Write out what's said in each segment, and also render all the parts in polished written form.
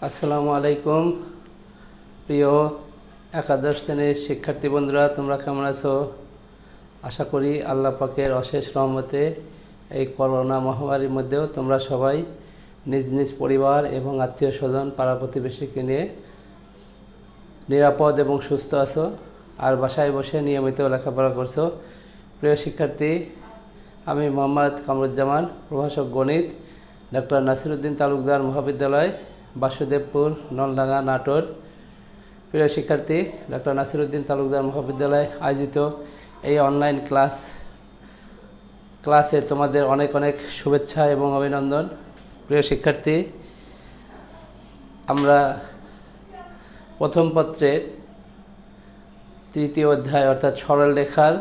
আসসালামু আলাইকুম প্রিয় একাদশ শ্রেণীর শিক্ষার্থী বন্ধুরা, তোমরা কেমন আছো? আশা করি আল্লাহ পাকের অশেষ রহমতে এই করোনা মহামারীর মধ্যেও তোমরা সবাই নিজ নিজ পরিবার এবং আত্মীয় স্বজন পাড়া প্রতিবেশীকে নিয়ে নিরাপদ এবং সুস্থ আছো আর বাসায় বসে নিয়মিত লেখাপড়া করছো। প্রিয় শিক্ষার্থী, আমি মোহাম্মদ কামরুজ্জামান, প্রভাষক গণিত, ডক্টর নাসিরউদ্দিন তালুকদার মহাবিদ্যালয়, বাসুদেবপুর, নলডাঙ্গা, নাটোর। প্রিয় শিক্ষার্থী, ডক্টর নাসিরউদ্দিন তালুকদার মহাবিদ্যালয় আয়োজিত এই অনলাইন ক্লাসে তোমাদের অনেক অনেক শুভেচ্ছা এবং অভিনন্দন। প্রিয় শিক্ষার্থী, আমরা প্রথম পত্রের তৃতীয় অধ্যায় অর্থাৎ সরলরেখার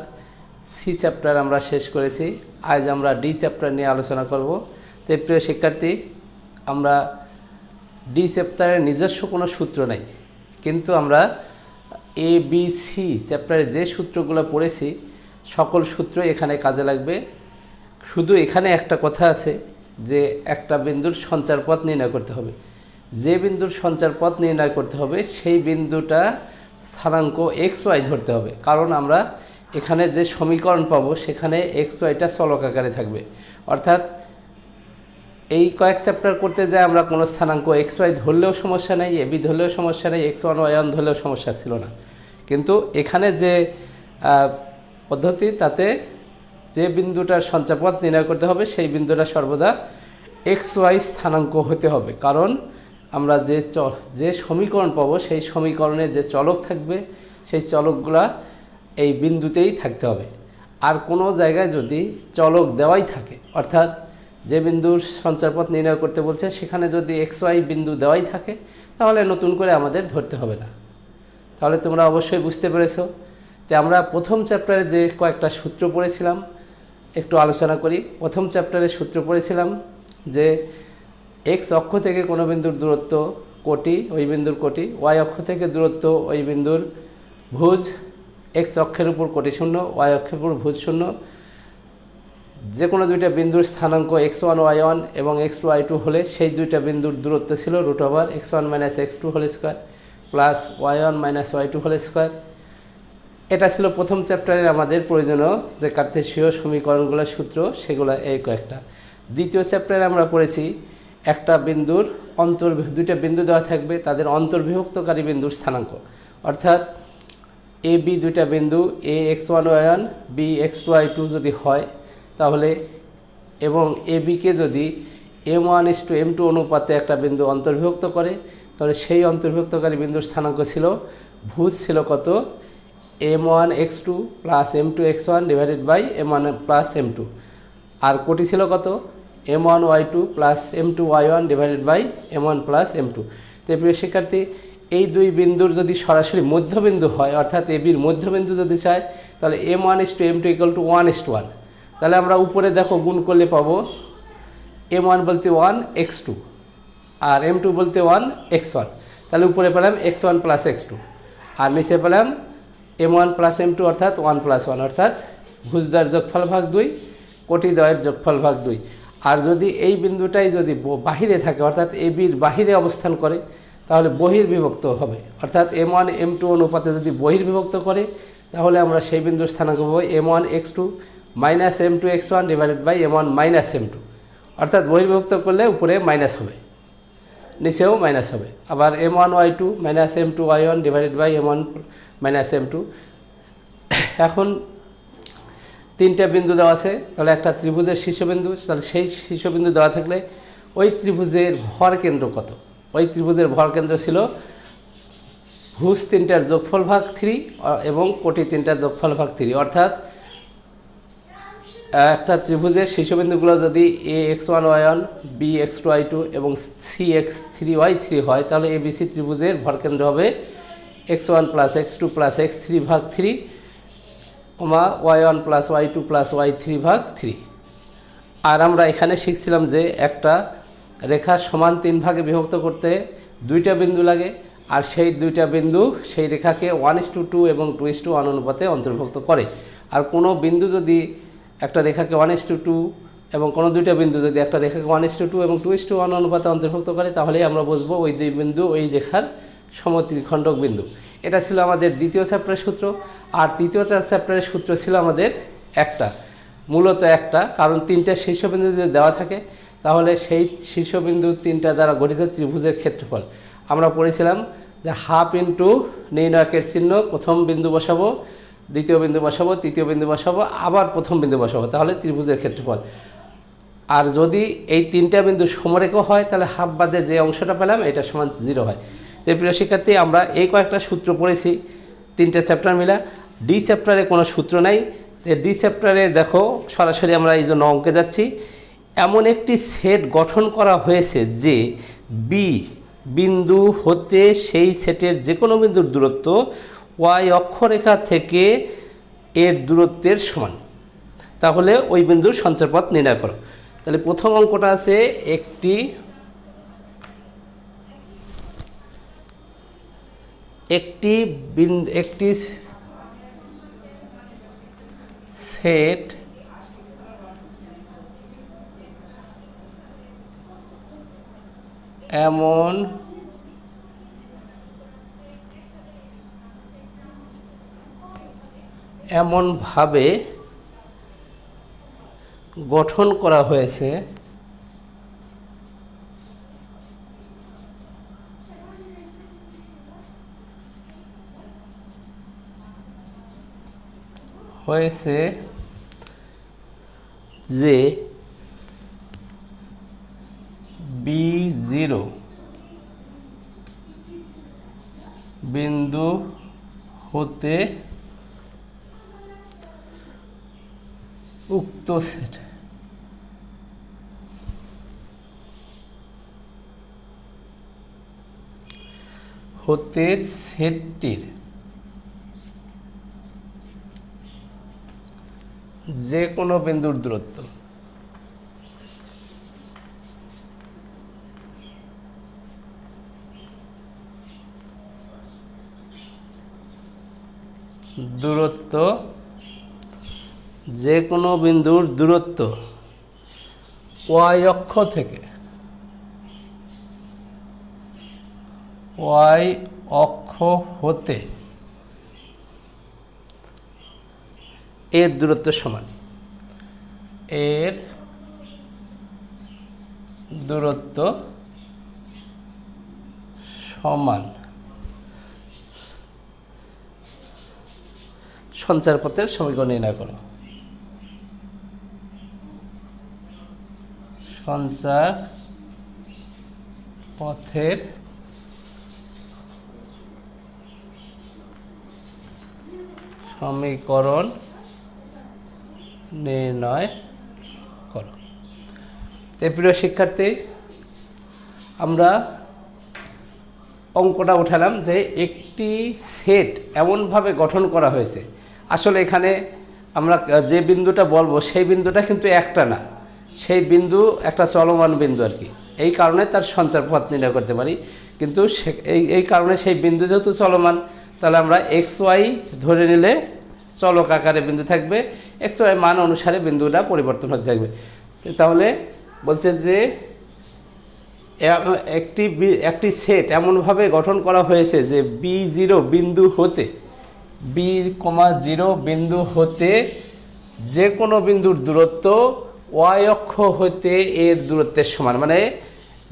সি চ্যাপ্টার আমরা শেষ করেছি। আজ আমরা ডি চ্যাপ্টার নিয়ে আলোচনা করব। তো প্রিয় শিক্ষার্থী, আমরা ডি চ্যাপ্টারের নিজস্ব কোনো সূত্র নেই, কিন্তু আমরা এ বি সি চ্যাপ্টারে যে সূত্রগুলো পড়েছি সকল সূত্র এখানে কাজে লাগবে। শুধু এখানে একটা কথা আছে যে একটা বিন্দুর সঞ্চার পথ নির্ণয় করতে হবে। যে বিন্দুর সঞ্চার পথ নির্ণয় করতে হবে সেই বিন্দুটা স্থানাঙ্ক এক্স ওয়াই ধরতে হবে, কারণ আমরা এখানে যে সমীকরণ পাবো সেখানে এক্স ওয়াইটা চলক আকারে থাকবে। অর্থাৎ এই কয়েক চ্যাপ্টার করতে যায় আমরা কোনো স্থানাঙ্ক এক্স ওয়াই ধরলেও সমস্যা নেই, এবি ধরলেও সমস্যা নেই, এক্স ওয়ান ওয়াই ওয়ান ধরলেও সমস্যা ছিল না। কিন্তু এখানে যে পদ্ধতি, তাতে যে বিন্দুটার সঞ্চারপথ নির্ণয় করতে হবে সেই বিন্দুটা সর্বদা এক্স ওয়াই স্থানাঙ্ক হতে হবে, কারণ আমরা যে সমীকরণ পাবো সেই সমীকরণে যে চলক থাকবে সেই চলকগুলা এই বিন্দুতেই থাকতে হবে। আর কোনো জায়গায় যদি চলক দেওয়াই থাকে, অর্থাৎ যে বিন্দুর সঞ্চারপথ নির্ণয় করতে বলছে সেখানে যদি এক্স ওয়াই বিন্দু দেওয়াই থাকে, তাহলে নতুন করে আমাদের ধরতে হবে না। তাহলে তোমরা অবশ্যই বুঝতে পেরেছো। তো আমরা প্রথম চ্যাপ্টারে যে কয়েকটা সূত্র পড়েছিলাম একটু আলোচনা করি। প্রথম চ্যাপ্টারে সূত্র পড়েছিলাম যে এক্স অক্ষ থেকে কোনো বিন্দুর দূরত্ব কোটি, ওই বিন্দুর কোটি, ওয়াই অক্ষ থেকে দূরত্ব ওই বিন্দুর ভুজ, এক্স অক্ষের উপর কোটি শূন্য, ওয়াই অক্ষের উপর ভুজ শূন্য। যে কোনো দুইটা বিন্দুর স্থানাঙ্ক এক্স ওয়ান ওয়াই ওয়ান এবং এক্স টু ওয়াই টু হলে সেই দুইটা বিন্দুর দূরত্ব ছিল root over X one minus x two whole square plus Y one minus Y two whole square. এটা ছিল প্রথম চ্যাপ্টারের আমাদের প্রয়োজনীয় যে কার্তেশীয় সমীকরণগুলোর সূত্র, সেগুলো এই কয়েকটা। দ্বিতীয় চ্যাপ্টারে আমরা পড়েছি একটা বিন্দুর দুইটা বিন্দু দেওয়া থাকবে, তাদের অন্তর্বিভক্তকারী বিন্দুর স্থানাঙ্ক। অর্থাৎ এ বি দুইটা বিন্দু A x one Y one B x two Y two যদি হয়, তাহলে এবং এ বিকে যদি m one is to m two অনুপাতে একটা বিন্দু অন্তর্বিভক্ত করে, তাহলে সেই অন্তর্বিভক্তকারী বিন্দুর স্থানাঙ্ক ছিল, ভুজ ছিল কত, m one x two plus m two x one divided by M one plus m two. আর কোটি ছিল কত, m one Y two plus m two Y one divided by M one plus m two. তো প্রিয় শিক্ষার্থী, এই দুই বিন্দুর যদি সরাসরি মধ্যবিন্দু হয়, অর্থাৎ এ বির মধ্যবিন্দু যদি চায়, তাহলে m one is to m two equal to one is to one. তাহলে আমরা উপরে দেখো গুণ করলে পাবো এম ওয়ান বলতে ওয়ান এক্স টু আর এম টু বলতে ওয়ান এক্স ওয়ান। তাহলে উপরে পেলাম x one plus x two আর নিচে পেলাম m one plus m two অর্থাৎ ওয়ান প্লাস ওয়ান, অর্থাৎ ভুজদ্বয়ের যোগফল ভাগ দুই, কোটিদ্বয়ের যোগফল ভাগ দুই। আর যদি এই বিন্দুটাই যদি বাহিরে থাকে, অর্থাৎ এ বির বাহিরে অবস্থান করে, তাহলে বহির্বিভক্ত হবে। অর্থাৎ এম ওয়ান এম টু অনুপাতে যদি বহির্বিভক্ত করে, তাহলে আমরা সেই বিন্দুর স্থানাঙ্ক পাবো M one x two minus M two x one divided by M one minus M two. অর্থাৎ বহির্বিভক্ত করলে উপরে মাইনাস হবে, নিচেও মাইনাস হবে। আবার M one Y two minus M two Y one divided by M one minus M two. এখন তিনটা বিন্দু দেওয়া আছে, তাহলে একটা ত্রিভুজের শীর্ষবিন্দু, তাহলে সেই শীর্ষবিন্দু দেওয়া থাকলে ওই ত্রিভুজের ভর কেন্দ্র কত? ওই ত্রিভুজের ভর কেন্দ্র ছিল ভুজ তিনটার যোগফল ভাগ থ্রি এবং কোটি তিনটার যোগফল ভাগ থ্রি। অর্থাৎ একটা ত্রিভুজের শীর্ষবিন্দুগুলো যদি A x one Y one B x two Y two এবং C x three y three হয়, তাহলে এ বি সি ত্রিভুজের ভরকেন্দ্র হবে x one plus x two plus x three ভাগ three, comma y one plus y two plus y three ভাগ three. আর আমরা এখানে শিখছিলাম যে একটা রেখা সমান তিন ভাগে বিভক্ত করতে দুইটা বিন্দু লাগে, আর সেই দুইটা বিন্দু সেই রেখাকে ওয়ান ইস টু টু এবং টু ইস টু ওয়ান অনুপাতে অন্তর্ভুক্ত করে। আর কোনো বিন্দু যদি একটা রেখাকে ওয়ান ইস টু টু এবং কোনো দুইটা বিন্দু যদি একটা রেখাকে 1:2 এবং 2:1 অনুপাতে অন্তর্ভুক্ত করে, তাহলেই আমরা বুঝবো ওই দুই বিন্দু ওই রেখার সমত্রিখণ্ডক বিন্দু। এটা ছিল আমাদের দ্বিতীয় চ্যাপ্টারের সূত্র। আর তৃতীয় চ্যাপ্টারের সূত্র ছিল আমাদের মূলত একটা, কারণ তিনটা শীর্ষবিন্দু যদি দেওয়া থাকে তাহলে সেই শীর্ষবিন্দু তিনটা দ্বারা গঠিত ত্রিভুজের ক্ষেত্রফল আমরা পড়েছিলাম যে হাফ ইন্টু নির্ণায়কের চিহ্ন, প্রথম বিন্দু বসাবো, দ্বিতীয় বিন্দু বসাবো, তৃতীয় বিন্দু বসাবো, আবার প্রথম বিন্দু বসাবো, তাহলে ত্রিভুজের ক্ষেত্রফল। আর যদি এই তিনটা বিন্দু সমরেখ হয় তাহলে হাফ বাদে যে অংশটা পেলাম এটা সমান 0 হয়। তো প্রিয় শিক্ষার্থী, আমরা এই কয়েকটা সূত্র পড়েছি তিনটে চ্যাপ্টার মিলা। ডি চ্যাপ্টারে কোনো সূত্র নাই। তো ডি চ্যাপ্টারে দেখো সরাসরি আমরা এই জন্য অঙ্কে যাচ্ছি। এমন একটি সেট গঠন করা হয়েছে যে বি বিন্দু হতে সেই সেটের যে কোনো বিন্দুর দূরত্ব ওয়াই অক্ষরেখা থেকে এর দূরত্বের সমান। তাহলে ওই বিন্দুর সঞ্চারপথ নির্ণয় করো। তাহলে প্রথম অঙ্কটা আছে একটি সেট এমনভাবে গঠন করা হয়েছে যে B0 বিন্দু হতে উক্ত সেট হতে সেটটির যে কোনো বিন্দুর দূরত্ব যে কোনো বিন্দুর দূরত্ব ওয়াই অক্ষ থেকে ওয়াই অক্ষ হতে এর দূরত্ব সমান, এর দূরত্ব সমান সঞ্চারপথের সমীকরণ নির্ণয় করো। সঞ্চারপথের সমীকরণ নির্ণয় করো। প্রিয় শিক্ষার্থী, আমরা অঙ্কটা উঠালাম যে একটি সেট এমনভাবে গঠন করা হয়েছে। আসলে এখানে আমরা যে বিন্দুটা বলবো সেই বিন্দুটা কিন্তু একটা না, সেই বিন্দু একটা চলমান বিন্দু আর কি। এই কারণে তার সঞ্চারপথ নির্ণয় করতে পারি। কিন্তু এই কারণে সেই বিন্দু যেহেতু চলমান, তাহলে আমরা XY ধরে নিলে চলক আকারে বিন্দু থাকবে, XY মান অনুসারে বিন্দুটা পরিবর্তন হতে থাকবে। তাহলে বলছে যে একটি সেট এমনভাবে গঠন করা হয়েছে যে B0 বিন্দু হতে B0 বিন্দু হতে যে কোনো বিন্দুর দূরত্ব ওয়াই অক্ষ হতে এর দূরত্বের সমান। মানে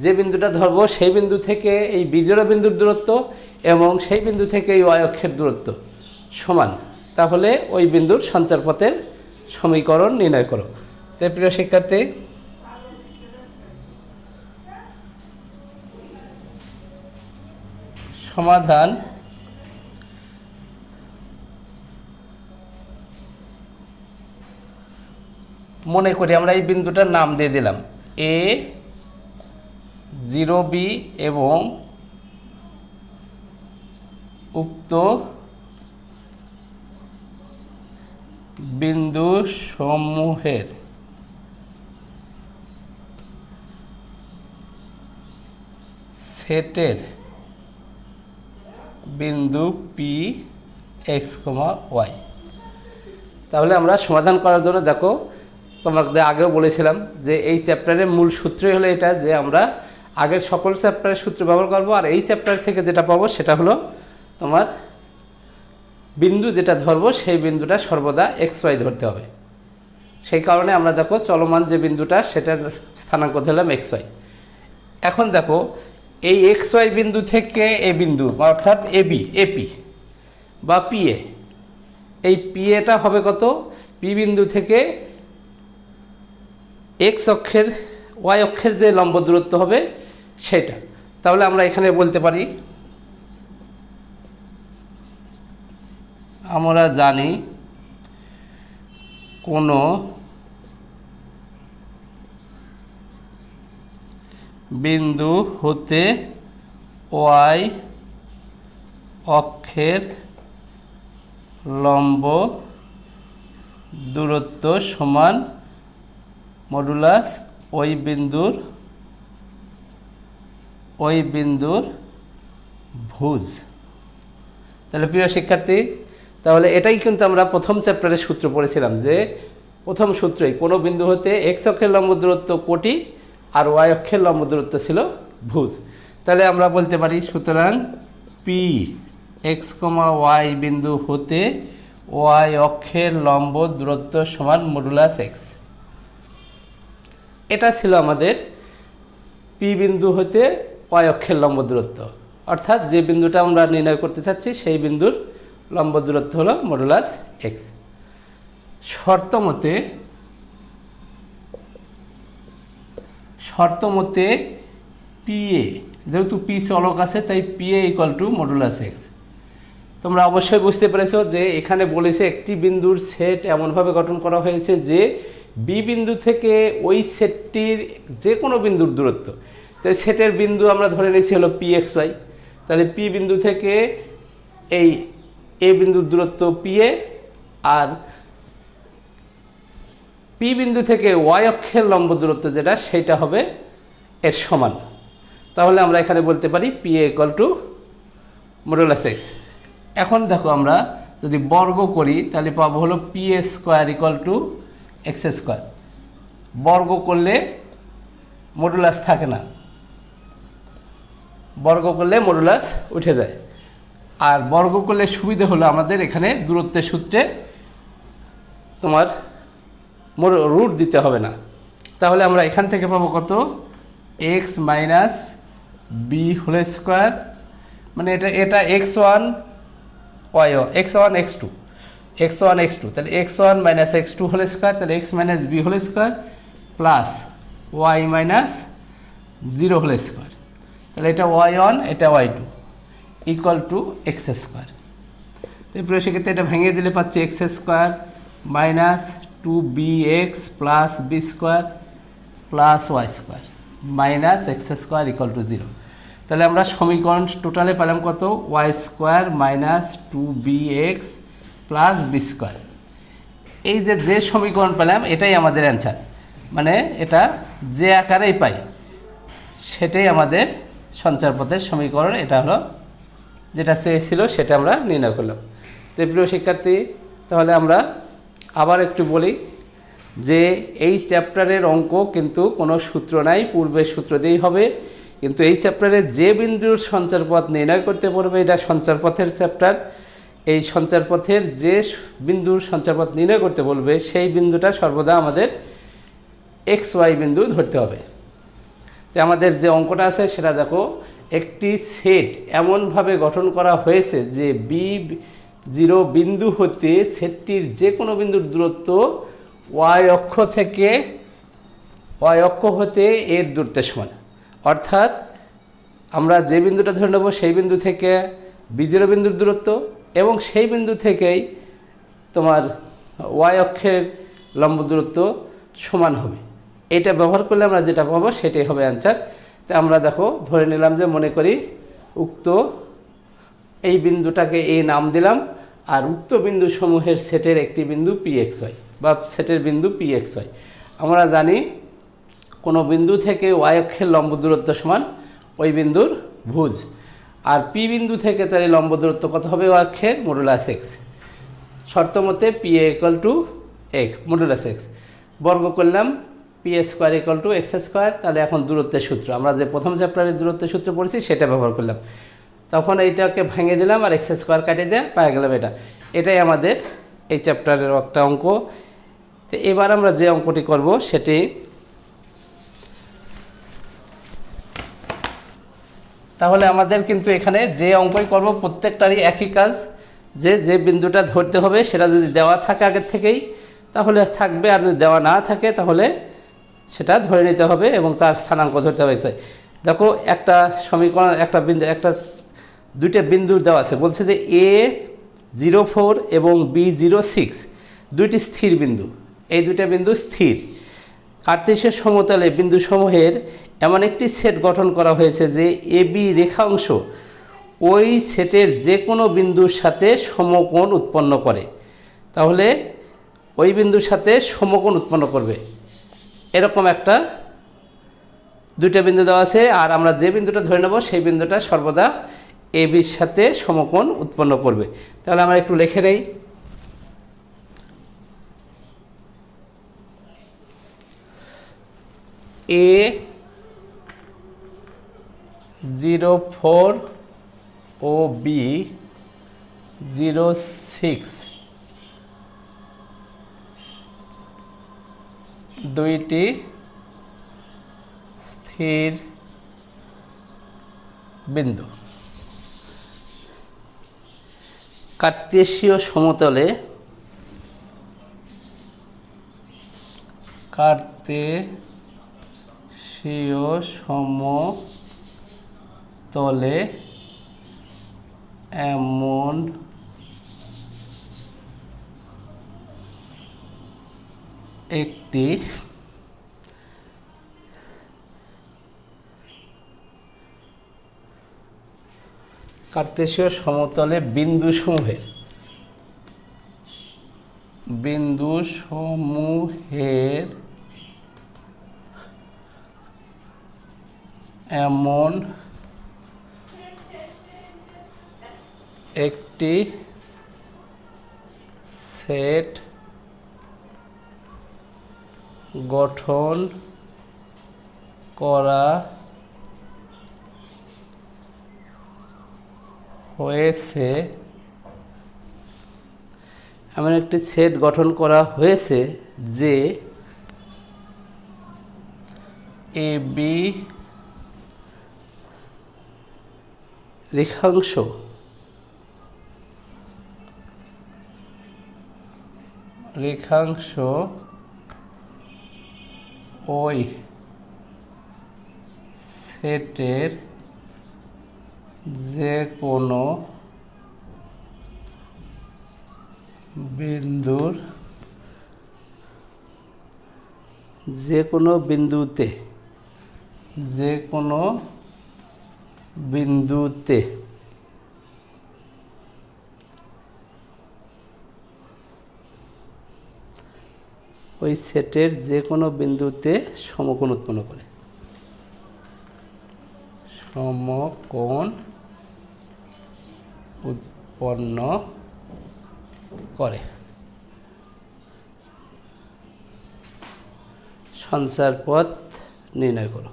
যে বিন্দুটা ধরবো সেই বিন্দু থেকে এই B0 বিন্দুর দূরত্ব এবং সেই বিন্দু থেকে এই ওয়াই অক্ষের দূরত্ব সমান। তাহলে ওই বিন্দুর সঞ্চারপথের সমীকরণ নির্ণয় করো। তাই প্রিয় শিক্ষার্থী, সমাধান মনে করি আমরা এই বিন্দুটার নাম দিয়ে দিলাম A0B এবং উক্ত বিন্দু সমূহের সেটের বিন্দু P(x, y)। তাহলে আমরা সমাধান করার জন্য দেখো তোমাদের আগেও বলেছিলাম যে এই চ্যাপ্টারের মূল সূত্রই হলো এটা, যে আমরা আগের সকল চ্যাপ্টারের সূত্র ব্যবহার করব, আর এই চ্যাপ্টার থেকে যেটা পাবো সেটা হলো তোমার বিন্দু যেটা ধরবো সেই বিন্দুটা সর্বদা এক্স ওয়াই ধরতে হবে। সেই কারণে আমরা দেখো চলমান যে বিন্দুটা সেটার স্থানাঙ্ক ধরলাম এক্স ওয়াই। এখন দেখো এই এক্স ওয়াই বিন্দু থেকে এ বিন্দু অর্থাৎ এবি এপি বা পিএ, এই পিএটা হবে কত, পি বিন্দু থেকে এক্স অক্ষের ওয়াই অক্ষের যে লম্ব দূরত্ব হবে সেটা। তাহলে আমরা এখানে বলতে পারি, আমরা জানি কোনো বিন্দু হতে ওয়াই অক্ষের লম্ব দূরত্ব সমান মডুলাস ওই বিন্দুর ভুজ। তাহলে প্রিয় শিক্ষার্থী, তাহলে এটাই কিন্তু আমরা প্রথম চ্যাপ্টারে সূত্র পড়েছিলাম, যে প্রথম সূত্রেই কোনো বিন্দু হতে এক্স অক্ষের লম্ব দূরত্ব কোটি আর ওয়াই অক্ষের লম্ব দূরত্ব ছিল ভুজ। তাহলে আমরা বলতে পারি সুতরাং পি এক্স কমা ওয়াই বিন্দু হতে ওয়াই অক্ষের লম্ব দূরত্ব সমান মডুলাস এক্স। এটা ছিল আমাদের পি বিন্দু হতে ওয়াই অক্ষের লম্ব দূরত্ব, অর্থাৎ যে বিন্দুটা আমরা নির্ণয় করতে চাচ্ছি সেই বিন্দুর লম্ব দূরত্ব হলো মডুলাস এক্স। শর্তমতে পিএ, যেহেতু পি চলক আছে তাই PA equal to modulus x. তোমরা অবশ্যই বুঝতে পেরেছো যে এখানে বলেছে একটি বিন্দুর সেট এমনভাবে গঠন করা হয়েছে যে বি বিন্দু থেকে ওই সেটটির যে কোনো বিন্দুর দূরত্ব, তাই সেটের বিন্দু আমরা ধরে নিয়েছি হলো পি এক্স ওয়াই। তাহলে পি বিন্দু থেকে এই এ বিন্দুর দূরত্ব পিএ, আর পি বিন্দু থেকে ওয়াই অক্ষের লম্ব দূরত্ব যেটা সেটা হবে এর সমান। তাহলে আমরা এখানে বলতে পারি PA equal to modulus x. এখন দেখো আমরা যদি বর্গ করি তাহলে পাবো হলো PA square equal to x square. বর্গ করলে মডুলাস থাকে না, বর্গ করলে মডুলাস উঠে যায়। আর বর্গ করলে সুবিধা হলো আমাদের এখানে দূরত্বের সূত্রে তোমার রুট দিতে হবে না। তাহলে আমরা এখান থেকে পাবো কত, x minus b whole square, মানে এটা x one y x one x two x one x two, তাহলে x one minus x two whole square, তাহলে x minus b whole square plus y minus zero whole square, তাহলে এটা y one এটা y two equal to x square. তারপরে সেক্ষেত্রে এটা ভেঙে দিলে পাচ্ছি x square minus two B x plus B square plus Y square minus X square equal to zero. তাহলে আমরা সমীকরণ টোটালে পেলাম কত, Y square minus two B x plus B square. এই যে সমীকরণ পেলাম এটাই আমাদের অ্যান্সার, মানে এটা যে আকারেই পাই সেটাই আমাদের সঞ্চারপথের সমীকরণ। এটা হলো যেটা চেয়েছিল সেটা আমরা নির্ণয় করলাম। তো প্রিয় শিক্ষার্থী, তাহলে আমরা আবার একটু বলি যে এই চ্যাপ্টারের অঙ্ক কিন্তু কোনো সূত্র নাই, পূর্বের সূত্র দিয়েই হবে। কিন্তু এই চ্যাপ্টারে যে বিন্দুর সঞ্চারপথ নির্ণয় করতে পারবে, এটা সঞ্চারপথের চ্যাপ্টার, এই সঞ্চারপথের যে বিন্দুর সঞ্চারপথ নির্ণয় করতে বলবে সেই বিন্দুটা সর্বদা আমাদের এক্স ওয়াই বিন্দু ধরতে হবে। তো আমাদের যে অঙ্কটা আছে সেটা দেখো, একটি সেট এমনভাবে গঠন করা হয়েছে যে বি জিরো বিন্দু হতে সেটটির যে কোনো বিন্দুর দূরত্ব ওয়াই অক্ষ থেকে ওয়াই অক্ষ হতে এর দূরত্বের সমান। অর্থাৎ আমরা যে বিন্দুটা ধরে নেব সেই বিন্দু থেকে বি জিরো বিন্দুর দূরত্ব এবং সেই বিন্দু থেকেই তোমার ওয়াই অক্ষের লম্ব দূরত্ব সমান হবে। এটা ব্যবহার করলে আমরা যেটা পাবো সেটাই হবে অ্যান্সার। তো আমরা দেখো ধরে নিলাম যে মনে করি উক্ত এই বিন্দুটাকে এই নাম দিলাম, আর উক্ত বিন্দু সমূহের সেটের একটি বিন্দু পি এক্স ওয়াই বা সেটের বিন্দু পি এক্স ওয়াই। আমরা জানি কোনো বিন্দু থেকে ওয়াই অক্ষের লম্ব দূরত্ব সমান ওই বিন্দুর ভুজ, আর পি বিন্দু থেকে তার এই লম্ব দূরত্ব কত হবে ওয়াই অক্ষের মডুলাস এক্স। শর্ত মতে P A equal to x modulus x. বর্গ করলাম P square equal to x square. তাহলে এখন দূরত্বের সূত্র আমরা যে প্রথম চ্যাপ্টারে দূরত্বের সূত্র পড়েছি সেটা ব্যবহার করলাম। তখন এইটাকে ভেঙে দিলাম আর এক্স স্কোয়ার কাটিয়ে দিয়ে পাওয়া গেলাম এটাই আমাদের এই চ্যাপ্টারের একটা অঙ্ক। তো এবার আমরা যে অঙ্কটি করব সেটি তাহলে আমাদের কিন্তু এখানে যে অঙ্কই করব প্রত্যেকটারই একই কাজ, যে বিন্দুটা ধরতে হবে সেটা যদি দেওয়া থাকে আগের থেকেই তাহলে থাকবে, আর যদি দেওয়া না থাকে তাহলে সেটা ধরে নিতে হবে এবং তার স্থানাঙ্ক ধরতে হবে। দেখো একটা সমীকরণ দুইটা বিন্দু দেওয়া আছে, বলছে যে A04 এবং B06 দুইটি স্থির বিন্দু, এই দুইটা বিন্দু স্থির। কার্তেশীয় সমতলে বিন্দুসমূহের এমন একটি সেট গঠন করা হয়েছে যে AB রেখাংশ ওই সেটের যে কোনো বিন্দুর সাথে সমকোণ উৎপন্ন করে। তাহলে ওই বিন্দুর সাথে সমকোণ উৎপন্ন করবে, এরকম একটা দুইটা বিন্দু দেওয়া আছে। আর আমরা যে বিন্দুটা ধরে নেব সেই বিন্দুটা সর্বদা ABর সাথে সমকোণ উৎপন্ন করবে। তাহলে আমরা একটু লিখে নেই। A04 ও B06 দুইটি স্থির বিন্দু। কার্তেশীয় সমতলে এমন একটি কার্তেশীয় সমতলে বিন্দুসমূহের এমন একটি সেট গঠন করা হয়েছে, এমন একটি সেট গঠন করা হয়েছে যে AB রেখাংশ ওই সেটের যে কোনো বিন্দুতে ওই সেটের যে কোনো বিন্দুতে সমকোণ উৎপন্ন করে। সঞ্চার পথ নির্ণয় করো।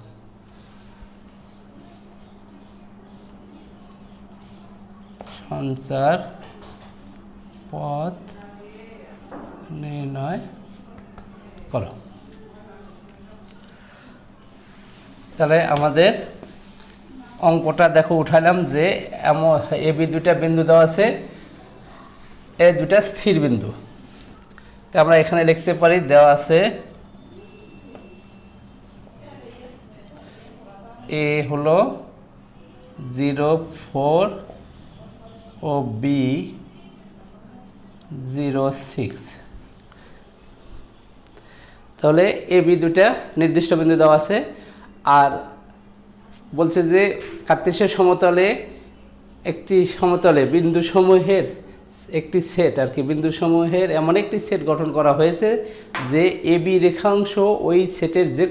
সঞ্চার পথ নির্ণয় করো। তাহলে আমাদের অঙ্কটা দেখো উঠালাম যে এমন AB দুইটা বিন্দু দেওয়া আছে, এই দুটা স্থির বিন্দু। তো আমরা এখানে লিখতে পারি দেওয়া আছে A হলো 04 ও B06। তাহলে AB দুটা নির্দিষ্ট বিন্দু দেওয়া আছে। আর বলছে যে কার্তেশীয় সমতলে বিন্দুসমূহের একটি সেট বিন্দুসমূহের এমন একটি সেট গঠন করা হয়েছে যে AB রেখাংশ ওই সেটের যে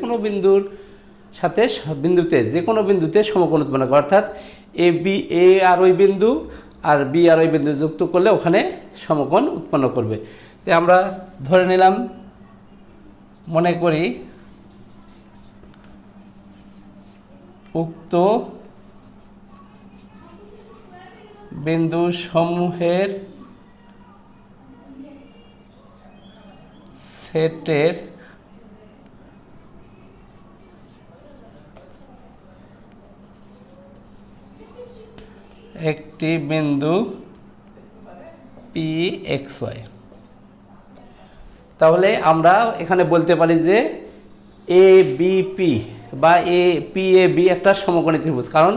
কোনো বিন্দুতে সমকোণ উৎপন্ন করে। অর্থাৎ A আর ওই বিন্দু আর B আর ওই বিন্দু যুক্ত করলে ওখানে সমকোণ উৎপন্ন করবে। তো আমরা ধরে নিলাম মনে করি উক্ত বিন্দু সমূহের সেটের একটি বিন্দু পি এক্স ওয়াই। তাহলে আমরা এখানে বলতে পারি যে এ বি পি বা এ পি এ বি একটা সমকোণী ত্রিভুজ, কারণ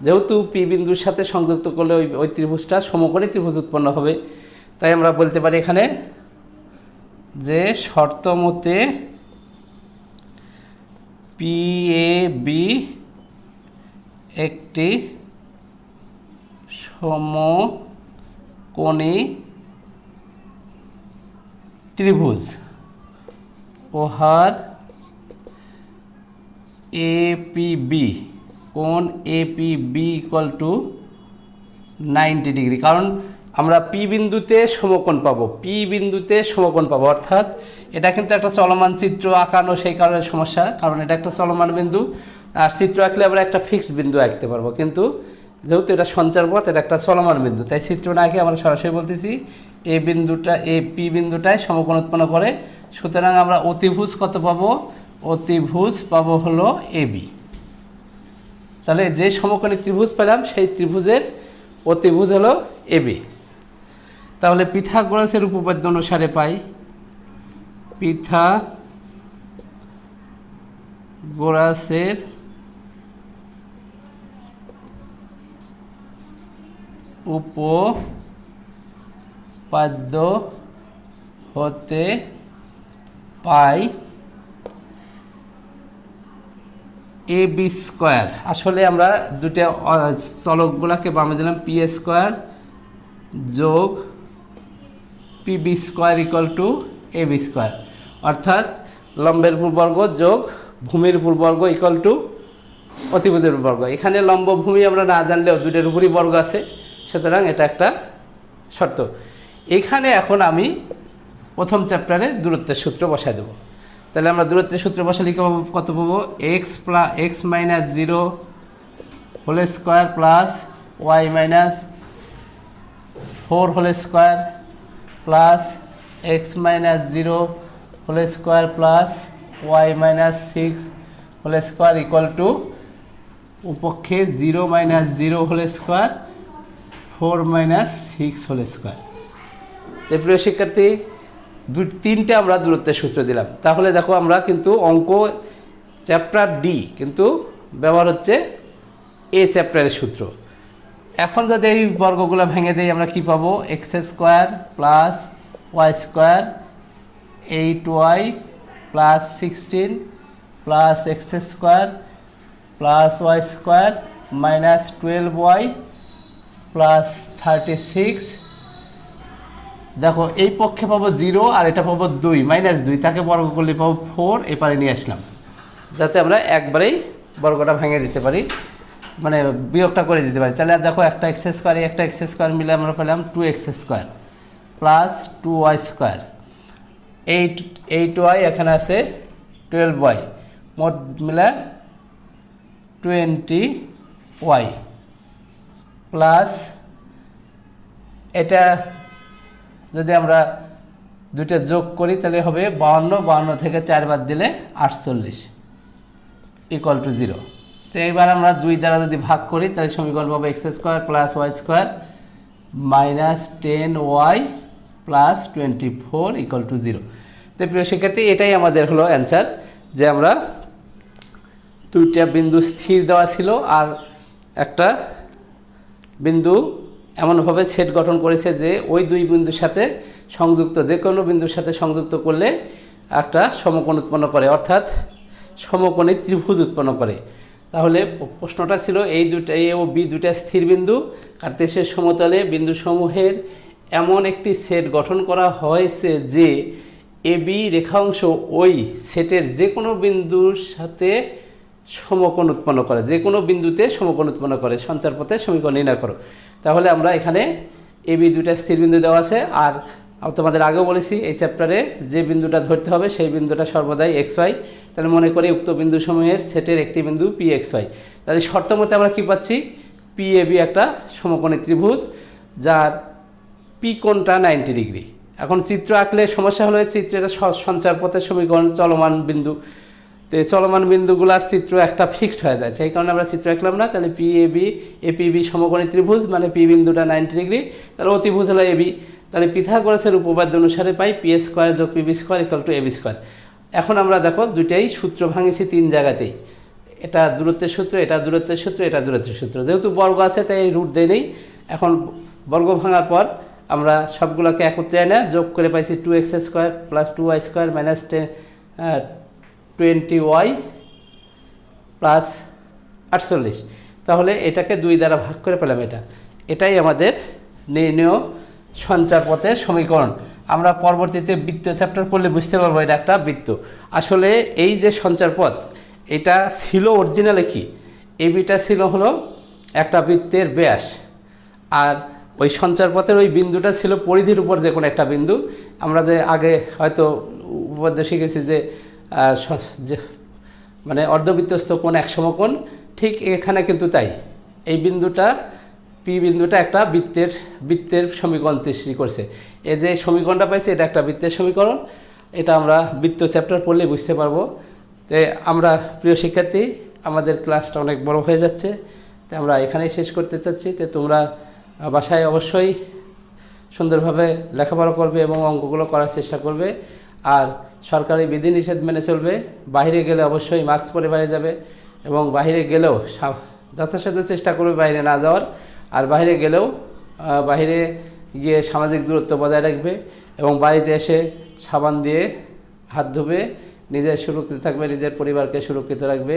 যেহেতু পি বিন্দুর সাথে সংযুক্ত করলে ওই ত্রিভুজটা সমকোণী ত্রিভুজ উৎপন্ন হবে, তাই আমরা বলতে পারি এখানে যে শর্ত মতে পি এ বি একটি সমকোণী ত্রিভুজ, ওহার এপিবি কোণ এপিবি ইকুয়াল টু 90 ডিগ্রি। কারণ আমরা পি বিন্দুতে সমকোণ পাবো, পি বিন্দুতে সমকোণ পাবো, অর্থাৎ এটা কিন্তু একটা চলমান চিত্র আঁকানো, সেই কারণে সমস্যা, কারণ এটা একটা চলমান বিন্দু, আর চিত্র আঁকলে আমরা একটা ফিক্সড বিন্দু আঁকতে পারবো, কিন্তু যেহেতু এটা সঞ্চারপথ, এটা একটা চলমান বিন্দু, তাই চিত্র না আঁকে আমরা সরাসরি বলতেছি এ বিন্দুটা এ পি বিন্দুটায় সমকোণ উৎপন্ন করে। সুতরাং আমরা অতিভুজ কত পাবো? অতিভুজ পাবো হলো এবি। তাহলে যে সমকোণী ত্রিভুজ পেলাম সেই ত্রিভুজের অতিভুজ হলো এবি। তাহলে পিথাগোরাসের উপপাদ্য অনুসারে পাই পিথাগোরাসের উপপাদ্য হতে পাই এ বি স্কোয়ার। আসলে আমরা দুটো চলকগুলোকে বামে দিলাম, পি এ স্কোয়ার যোগ P B square equal to A B square, অর্থাৎ লম্বের উপবর্গ যোগ ভূমির উপবর্গ ইকুয়াল টু অতিভুজের উপবর্গ। এখানে লম্ব ভূমি আমরা না জানলেও দুটোর উপরই বর্গ আছে, সুতরাং এটা একটা শর্ত। এখানে এখন আমি প্রথম চ্যাপ্টারে দূরত্বের সূত্র বসায় দেবো। তাহলে আমরা দূরত্বের সূত্র বসালে কত পাবো? X minus 0 whole square plus y minus 4 whole square plus x minus 0 whole square plus y minus 6 whole square equal to উপক্ষে 0 minus 0 whole square 4 minus 6 whole square. তো প্রিয় শিক্ষার্থী, তিনটে আমরা দূরত্বের সূত্র দিলাম। তাহলে দেখো আমরা কিন্তু অঙ্ক চ্যাপ্টার ডি কিন্তু ব্যবহার হচ্ছে এ চ্যাপ্টারের সূত্র। এখন যদি এই বর্গগুলো ভেঙে দিই আমরা কি পাবো? X square plus Y square 8y plus 16 plus X square plus Y square minus 12y plus 36। দেখো এই পক্ষে পাবো 0 আর এটা পাবো 2 মাইনাস 2, তাকে বর্গ করলে পাবো 4। এপারে নিয়ে আসলাম যাতে আমরা একবারেই বর্গটা ভেঙে দিতে পারি, মানে বিয়োগটা করে দিতে পারি। তাহলে দেখো একটা এক্স স্কোয়ার একটা এক্স স্কোয়ার মিলে আমরা পেলাম 2x square plus 2y square 8y, এখানে আছে 12y, মোট মিলে 20y প্লাস এটা যদি আমরা দুইটা যোগ করি তাহলে হবে 52 থেকে 4 বাদ দিলে 48 ইকুয়াল টু 0। তো এইবার আমরা 2 দ্বারা যদি ভাগ করি তাহলে সমীকরণ পাবো X square plus Y square minus 10y plus 24 equal to 0। তো প্রিয় শিক্ষার্থী, এটাই আমাদের হলো অ্যান্সার, যে আমরা দুইটা বিন্দু স্থির দেওয়া ছিল আর একটা বিন্দু এমনভাবে সেট গঠন করেছে যে ওই দুই বিন্দুর সাথে সংযুক্ত যে কোনো বিন্দুর সাথে সংযুক্ত করলে একটা সমকোণ উৎপন্ন করে, অর্থাৎ সমকোণী ত্রিভুজ উৎপন্ন করে। তাহলে প্রশ্নটা ছিল এই দুটো এ ও বি দুটা স্থির বিন্দু, কার্তেশীয় সমতলে বিন্দুসমূহের এমন একটি সেট গঠন করা হয়েছে যে এ বি রেখাংশ ওই সেটের যে কোনো বিন্দুর সাথে সমকোণ উৎপন্ন করে, যে কোনো বিন্দুতে সমকোণ উৎপন্ন করে। সঞ্চারপথে সমীকরণ নির্ণয় করো। তাহলে আমরা এখানে এ বি দুটা স্থির বিন্দু দেওয়া আছে আর আমি তোমাদের আগেও বলেছি এই চ্যাপ্টারে যে বিন্দুটা ধরতে হবে সেই বিন্দুটা সর্বদাই এক্স ওয়াই। তাহলে মনে করি উক্ত বিন্দুসমূহের সেটের একটি বিন্দু পি এক্স ওয়াই। তাহলে শর্ত মতে আমরা কী পাচ্ছি, পি এ বি একটা সমকোণী ত্রিভুজ যার পি কোণটা 90 ডিগ্রি। এখন চিত্র আঁকলে সমস্যা হলে চিত্রের সঞ্চার পথের সমীকরণ চলমান বিন্দু, তো চলমান বিন্দুগুলার চিত্র একটা ফিক্সড হয়ে যায়, সেই কারণে আমরা চিত্র আঁকলাম না। তাহলে পি এ বি এপিবি সমকোণী ত্রিভুজ মানে পি বিন্দুটা 90 ডিগ্রি, তাহলে অতিভুজ হলো এবি। তাহলে পিথাগোরাসের উপপাদ্য অনুসারে পাই পি এ স্কোয়ার যোগ PB square equal to AB square. এখন আমরা দেখো দুইটাই সূত্র ভাঙিছি 3 জায়গাতেই, এটা দূরত্বের সূত্র, এটা দূরত্বের সূত্র, এটা দূরত্বের সূত্র। যেহেতু বর্গ আছে তাই রুট দেই নেই। এখন বর্গ ভাঙার পর আমরা সবগুলোকে একত্রে এনে যোগ করে পাইছি 2x square plus 2y square minus 20y plus 48। তাহলে এটাকে 2 দ্বারা ভাগ করে পেলাম। এটাই আমাদের নির্ণেয় সঞ্চার পথের সমীকরণ। আমরা পরবর্তীতে বৃত্ত চ্যাপ্টার পড়লে বুঝতে পারবো এটা একটা বৃত্ত। আসলে এই যে সঞ্চার পথ এটা ছিল অরিজিনালে কি, এবিটা ছিল হলো একটা বৃত্তের ব্যাস, আর ওই সঞ্চার পথের ওই বিন্দুটা ছিল পরিধির উপর যে কোনো একটা বিন্দু। আমরা যে আগে হয়তো উপপাদ্য শিখেছি যে মানে অর্ধবৃত্তস্থ কোণ এক সমকোণ, ঠিক এখানে কিন্তু তাই এই বিন্দুটা পি বিন্দুটা একটা বৃত্তের সমীকরণ সৃষ্টি করছে। এই যে সমীকরণটা পাইছে এটা একটা বৃত্তের সমীকরণ। এটা আমরা বৃত্ত চ্যাপ্টার পড়লে বুঝতে পারবো। তো আমরা প্রিয় শিক্ষার্থী, আমাদের ক্লাসটা অনেক বড় হয়ে যাচ্ছে, তো আমরা এখানেই শেষ করতে চাচ্ছি। তো তোমরা বাসায় অবশ্যই সুন্দরভাবে লেখাপড়া করবে এবং অঙ্কগুলো করার চেষ্টা করবে, আর সরকারি বিধিনিষেধ মেনে চলবে। বাইরে গেলে অবশ্যই মাস্ক পরে বাইরে যাবে, এবং বাইরে গেলেও যথাসাধ্য চেষ্টা করবে বাইরে না যাওয়ার। আর বাইরে গেলেও বাইরে গিয়ে সামাজিক দূরত্ব বজায় রাখবে, এবং বাড়িতে এসে সাবান দিয়ে হাত ধুবে, নিজের সুরক্ষিত থাকবে, নিজের পরিবারকে সুরক্ষিত রাখবে।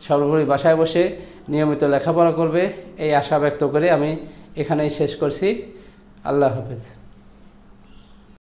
সর্বোপরি বাসায় বসে নিয়মিত লেখাপড়া করবে, এই আশা ব্যক্ত করে আমি এখানেই শেষ করছি। আল্লাহ হাফেজ।